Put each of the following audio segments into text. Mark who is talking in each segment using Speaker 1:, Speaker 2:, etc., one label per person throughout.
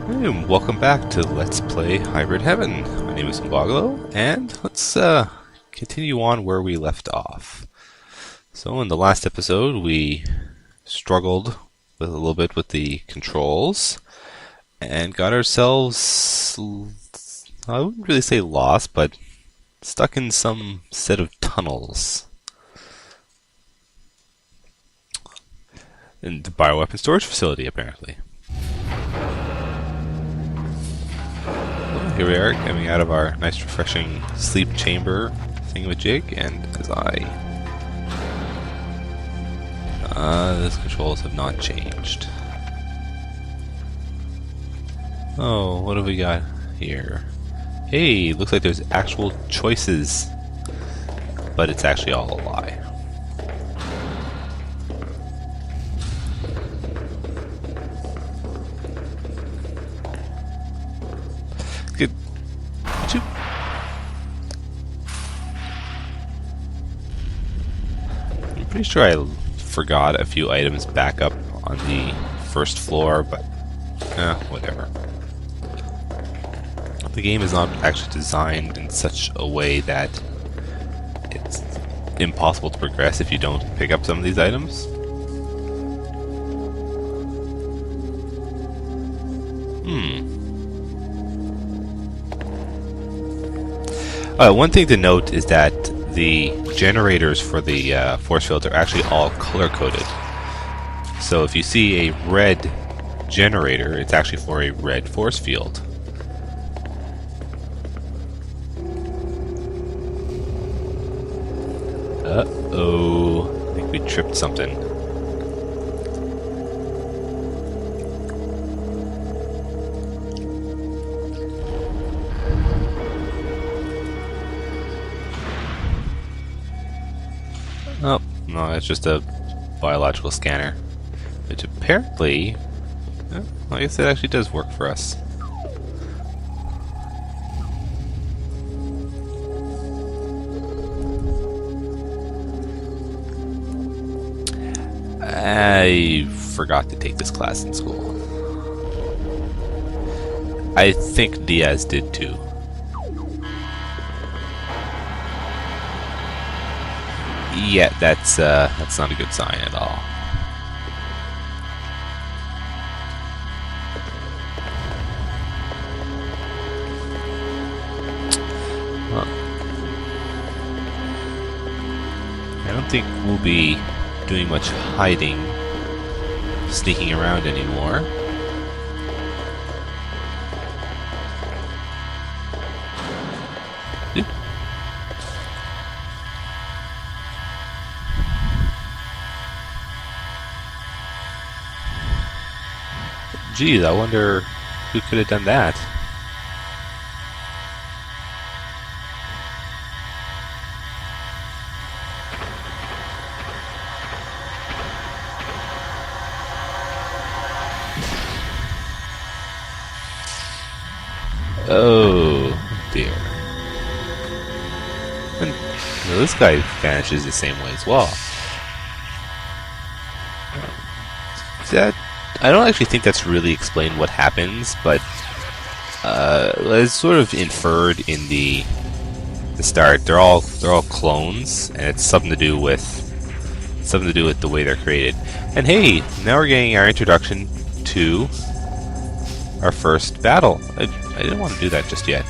Speaker 1: Hey, and welcome back to Let's Play Hybrid Heaven. My name is Umbaglo, and let's continue on where we left off. So in the last episode, we struggled with a little bit with the controls, and got ourselves, I wouldn't really say lost, but stuck in some set of tunnels. In the bioweapon storage facility, apparently. Here we are, coming out of our nice refreshing sleep chamber thingamajig, and as those controls have not changed. Oh, what have we got here? Hey, looks like there's actual choices, but it's actually all a lie. Good. I'm pretty sure I forgot a few items back up on the first floor, but whatever. The game is not actually designed in such a way that it's impossible to progress if you don't pick up some of these items. One thing to note is that the generators for the force fields are actually all color-coded. So if you see a red generator, it's actually for a red force field. Uh-oh. I think we tripped something. Oh, no, it's just a biological scanner. Which apparently, I guess it actually does work for us. I forgot to take this class in school. I think Diaz did too. Yeah, that's not a good sign at all. Well, I don't think we'll be doing much hiding, sneaking around anymore. Geez, I wonder who could have done that. Oh dear. And well, this guy vanishes the same way as well. I don't actually think that's really explained what happens, but it's sort of inferred in the start. They're all clones, and it's something to do with the way they're created. And hey, now we're getting our introduction to our first battle. I didn't want to do that just yet.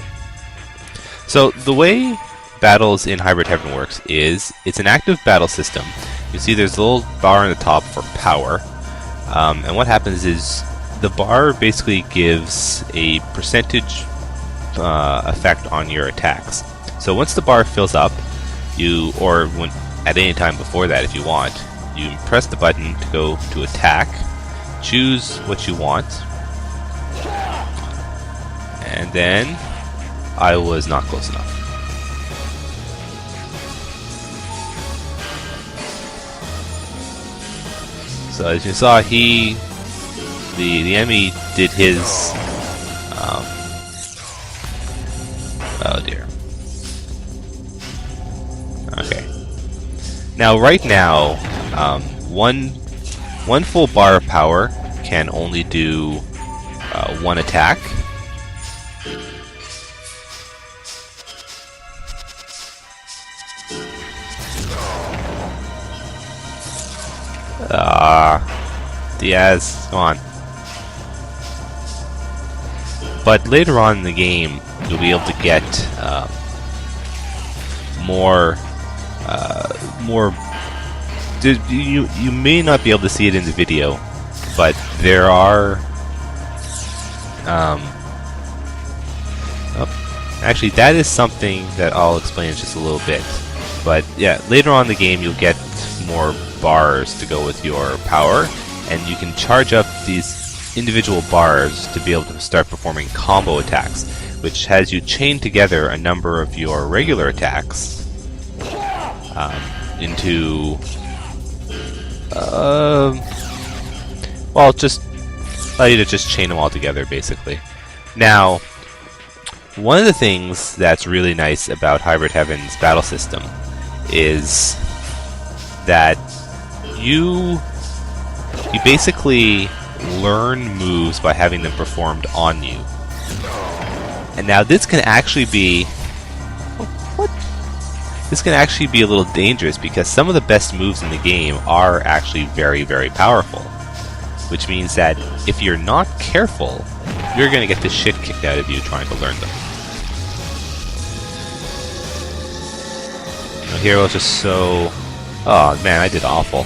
Speaker 1: So the way battles in Hybrid Heaven works is it's an active battle system. You see there's a little bar on the top for power. And what happens is the bar basically gives a percentage effect on your attacks. So once the bar fills up, at any time before that if you want, you press the button to go to attack, choose what you want, and then I was not close enough. So as you saw, the enemy did his, oh dear. Okay. Now, right now, one full bar of power can only do one attack. Diaz, come on. But later on in the game, you'll be able to get more. You may not be able to see it in the video, but there are. Actually, that is something that I'll explain in just a little bit. But yeah, later on in the game, you'll get more bars to go with your power, and you can charge up these individual bars to be able to start performing combo attacks, which has you chain together a number of your regular attacks into well, just allow you to just chain them all together, basically. Now, one of the things that's really nice about Hybrid Heaven's battle system is that you basically learn moves by having them performed on you. And now this can actually be... What? This can actually be a little dangerous because some of the best moves in the game are actually very, very powerful. Which means that if you're not careful, you're going to get the shit kicked out of you trying to learn them. Now here was just so... Oh man, I did awful.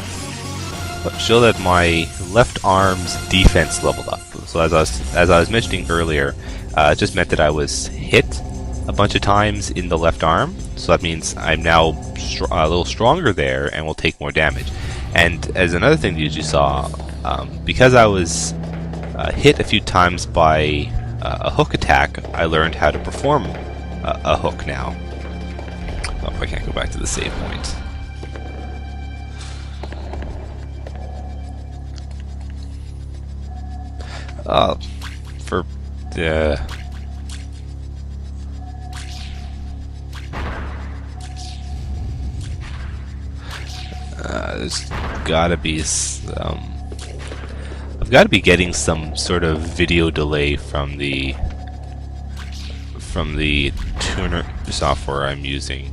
Speaker 1: But show that my left arm's defense leveled up. So as I was mentioning earlier, it just meant that I was hit a bunch of times in the left arm. So that means I'm now a little stronger there and will take more damage. And as another thing that you saw, because I was hit a few times by a hook attack, I learned how to perform a hook now. Oh, I can't go back to the save point. For the... there's gotta be I've got to be getting some sort of video delay from the tuner software I'm using,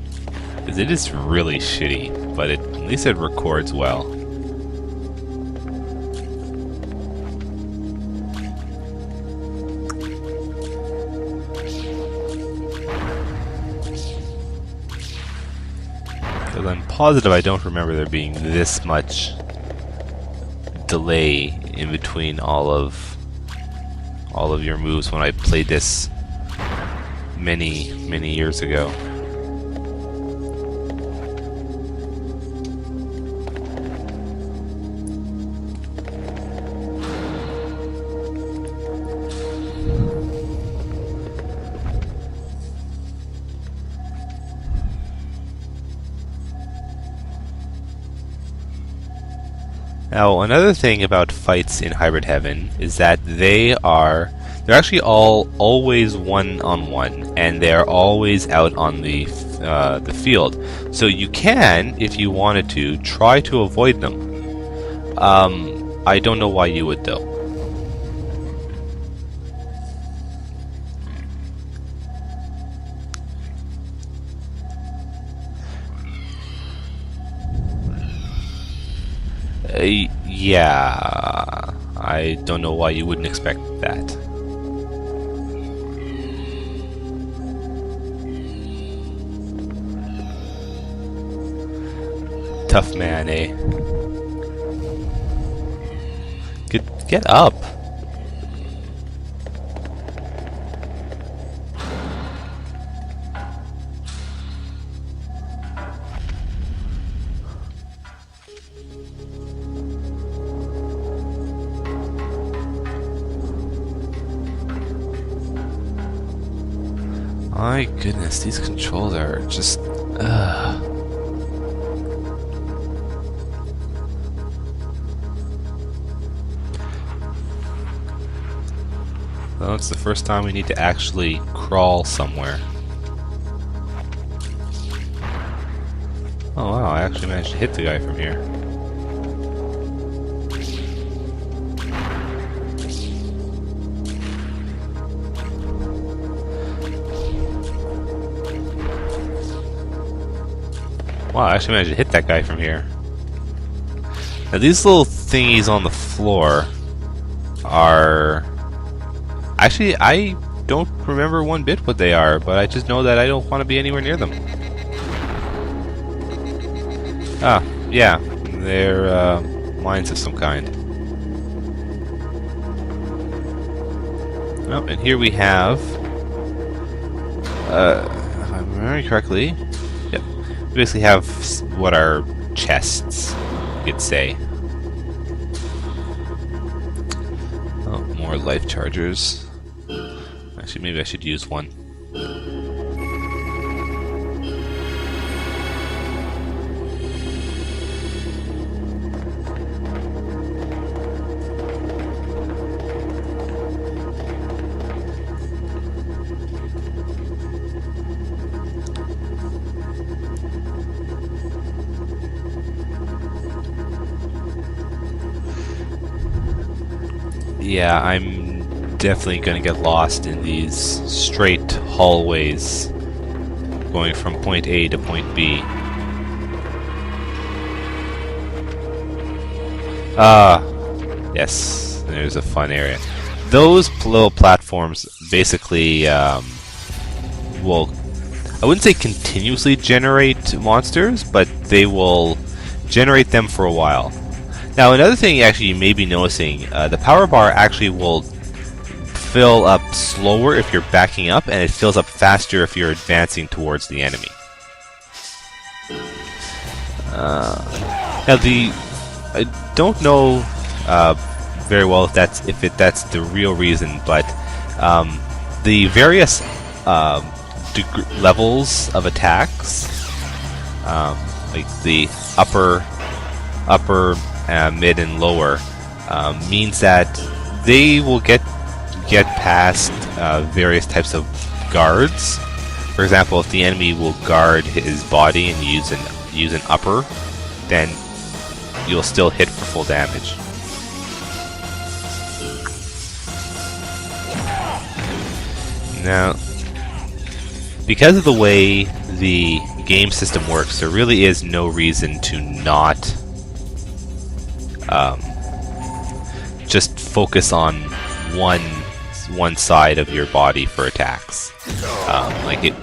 Speaker 1: because it is really shitty, but at least it records well. Because I'm positive I don't remember there being this much delay in between all of your moves when I played this many years ago. Now, another thing about fights in Hybrid Heaven is that they're actually always one-on-one, and they're always out on the field. So you can, if you wanted to, try to avoid them. I don't know why you would, though. Yeah, I don't know why you wouldn't expect that. Tough man, eh? Get up! My goodness, these controls are just... Well, it's the first time we need to actually crawl somewhere. Oh wow, I actually managed to hit the guy from here. Wow, I actually managed to hit that guy from here. Now these little thingies on the floor are... Actually, I don't remember one bit what they are, but I just know that I don't want to be anywhere near them. Ah, yeah, they're mines of some kind. Oh, and here we have, if I'm remembering correctly, yep, we basically have what are chests, you could say. Oh, more life chargers. Actually, maybe I should use one. Yeah, I'm definitely going to get lost in these straight hallways going from point A to point B. Ah, yes, there's a fun area. Those little platforms basically will, I wouldn't say continuously generate monsters, but they will generate them for a while. Now, another thing actually you may be noticing, the power bar actually will fill up slower if you're backing up, and it fills up faster if you're advancing towards the enemy. Now, I don't know very well if that's the real reason, but the various levels of attacks, like the upper, mid, and lower, means that they will get past various types of guards. For example, if the enemy will guard his body and use an upper, then you'll still hit for full damage. Now, because of the way the game system works, there really is no reason to not just focus on one side of your body for attacks.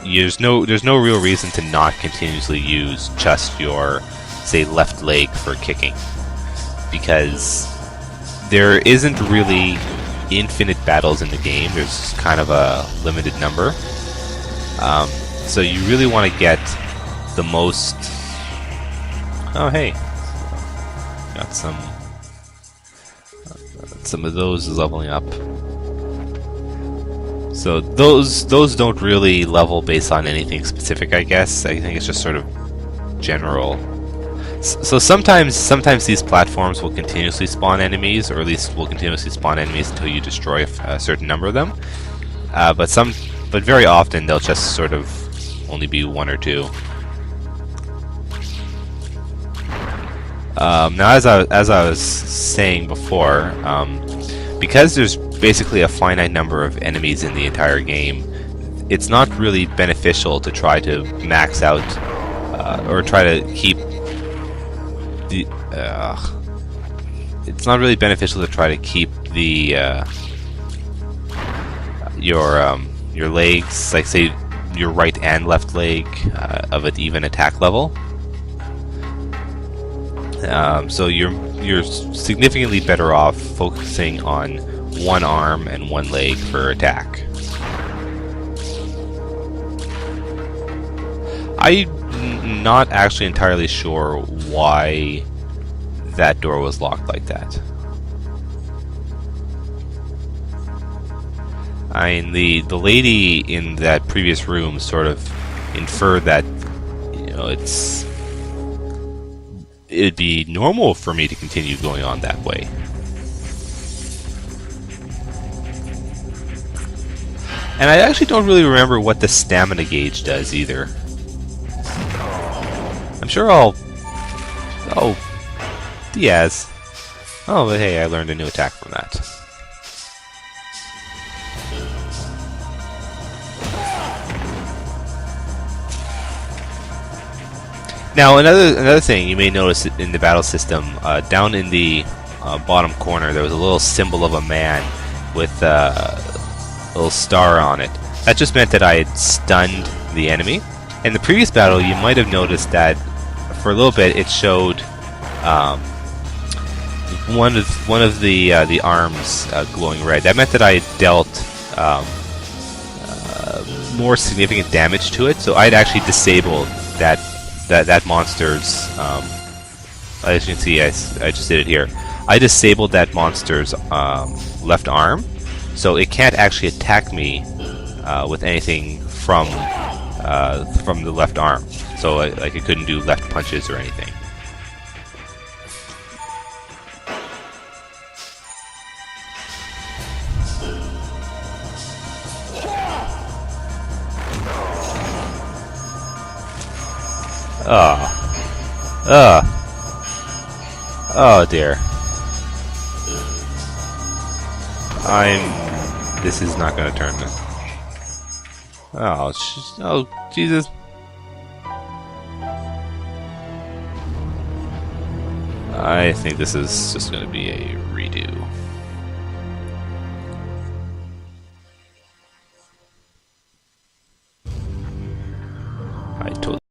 Speaker 1: There's no real reason to not continuously use just your, say, left leg for kicking, because there isn't really infinite battles in the game. There's kind of a limited number. So you really want to get the most... Oh, hey. Got some of those leveling up. So those don't really level based on anything specific, I guess. I think it's just sort of general. So sometimes these platforms will continuously spawn enemies, or at least will continuously spawn enemies until you destroy a certain number of them. But very often they'll just sort of only be one or two. Now, as I was saying before, because there's basically a finite number of enemies in the entire game, it's not really beneficial to try to max out or try to keep the. It's not really beneficial to try to keep the your legs, like say your right and left leg, of an even attack level. So you're significantly better off focusing on one arm and one leg for attack. I'm not actually entirely sure why that door was locked like that. I mean, the lady in that previous room sort of inferred that, you know, it'd be normal for me to continue going on that way. And I actually don't really remember what the stamina gauge does either. I'm sure I'll... Oh, Diaz. Oh, but hey, I learned a new attack from that. Now, another thing you may notice in the battle system, down in the bottom corner, there was a little symbol of a man with a little star on it. That just meant that I had stunned the enemy. In the previous battle, you might have noticed that for a little bit it showed one of the arms glowing red. That meant that I had dealt more significant damage to it. So I'd actually disabled that monster's. As you can see, I just did it here. I disabled that monster's left arm, so it can't actually attack me with anything from the left arm. So like it couldn't do left punches or anything. Oh dear. This is not going to turn. Oh, Jesus. I think this is just going to be a redo.